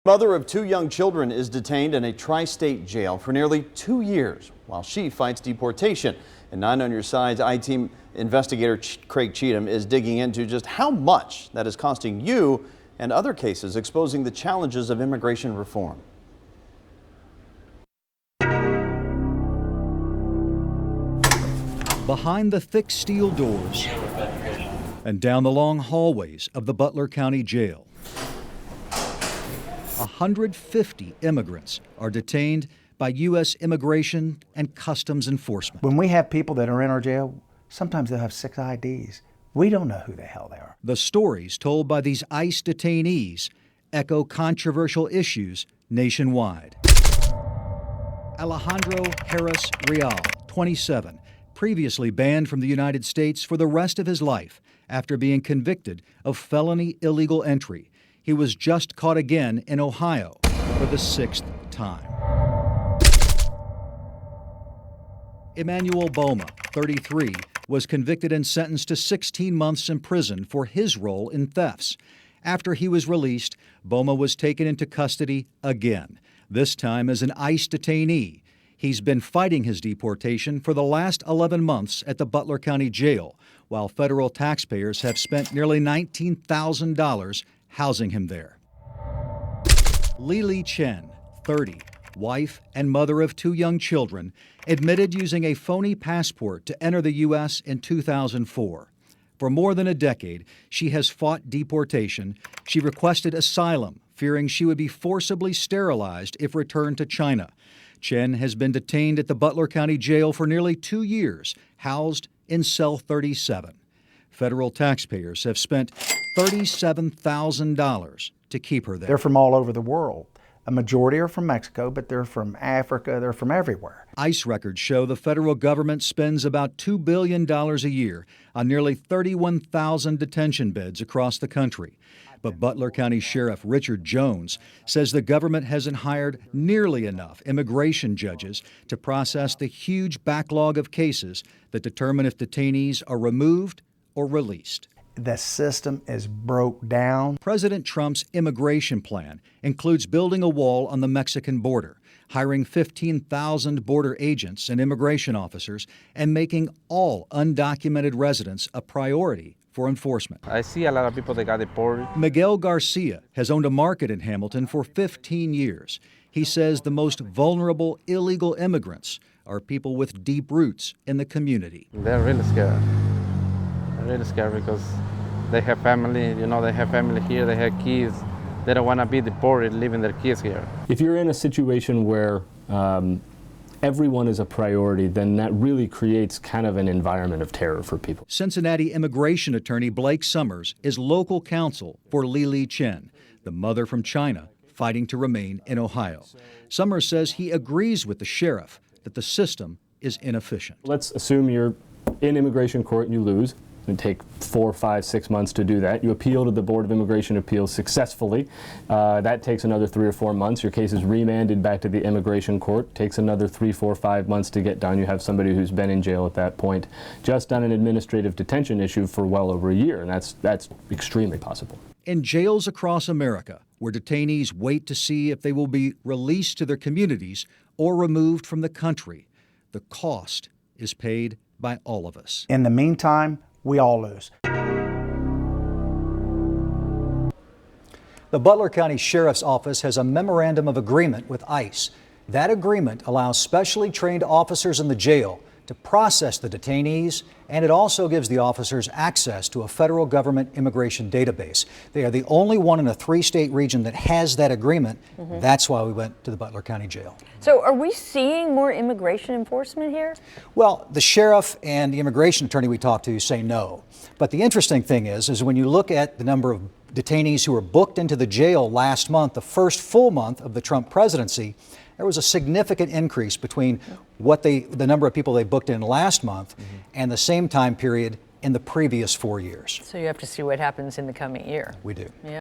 Mother of two young children is detained in a tri-state jail for nearly 2 years while she fights deportation. And 9 on your side's I-Team investigator Craig Cheatham is digging into just how much that is costing you and other cases, exposing the challenges of immigration reform. Behind the thick steel doors and down the long hallways of the Butler County Jail, 150 immigrants are detained by U.S. Immigration and Customs Enforcement. When we have people that are in our jail, sometimes they'll have 6 IDs. We don't know who the hell they are. The stories told by these ICE detainees echo controversial issues nationwide. Alejandro Harris Real, 27, previously banned from the United States for the rest of his life after being convicted of felony illegal entry. He was just caught again in Ohio for the 6th time. Emmanuel Boma, 33, was convicted and sentenced to 16 months in prison for his role in thefts. After he was released, Boma was taken into custody again, this time as an ICE detainee. He's been fighting his deportation for the last 11 months at the Butler County Jail, while federal taxpayers have spent nearly $19,000 housing him there. Lili Chen, 30, wife and mother of 2 young children, admitted using a phony passport to enter the U.S. in 2004. For more than a decade, she has fought deportation. She requested asylum, fearing she would be forcibly sterilized if returned to China. Chen has been detained at the Butler County Jail for nearly 2 years, housed in cell 37. Federal taxpayers have spent $37,000 to keep her there. They're from all over the world. A majority are from Mexico, but they're from Africa, they're from everywhere. ICE records show the federal government spends about $2 billion a year on nearly 31,000 detention beds across the country. But Butler County Sheriff Richard Jones says the government hasn't hired nearly enough immigration judges to process the huge backlog of cases that determine if detainees are removed or released. The system is broke down. President Trump's immigration plan includes building a wall on the Mexican border, hiring 15,000 border agents and immigration officers, and making all undocumented residents a priority for enforcement. I see a lot of people that got deported. Miguel Garcia has owned a market in Hamilton for 15 years. He says the most vulnerable illegal immigrants are people with deep roots in the community. They're really scared. They're really scared because they have family, they have family here, they have kids. They don't want to be deported, leaving their kids here. If you're in a situation where everyone is a priority, then that really creates kind of an environment of terror for people. Cincinnati immigration attorney Blake Summers is local counsel for Lili Chen, the mother from China fighting to remain in Ohio. Summers says he agrees with the sheriff that the system is inefficient. Let's assume you're in immigration court and you lose. It would take 4, 5, 6 months to do that. You appeal to the Board of Immigration Appeals successfully. That takes another 3 or 4 months. Your case is remanded back to the immigration court. Takes another 3, 4, 5 months to get done. You have somebody who's been in jail at that point, just on an administrative detention issue for well over a year, and that's extremely possible. In jails across America, where detainees wait to see if they will be released to their communities or removed from the country, the cost is paid by all of us. In the meantime, we all lose. The Butler County Sheriff's Office has a memorandum of agreement with ICE. That agreement allows specially trained officers in the jail to process the detainees, and it also gives the officers access to a federal government immigration database. They are the only one in a 3-state region that has that agreement. That's why we went to the Butler County Jail. So are we seeing more immigration enforcement here? Well, the sheriff and the immigration attorney we talked to say no. But the interesting thing is when you look at the number of detainees who were booked into the jail last month, the first full month of the Trump presidency, there was a significant increase between the number of people they booked in last month and the same time period in the previous 4 years. So you have to see what happens in the coming year. We do. Yeah.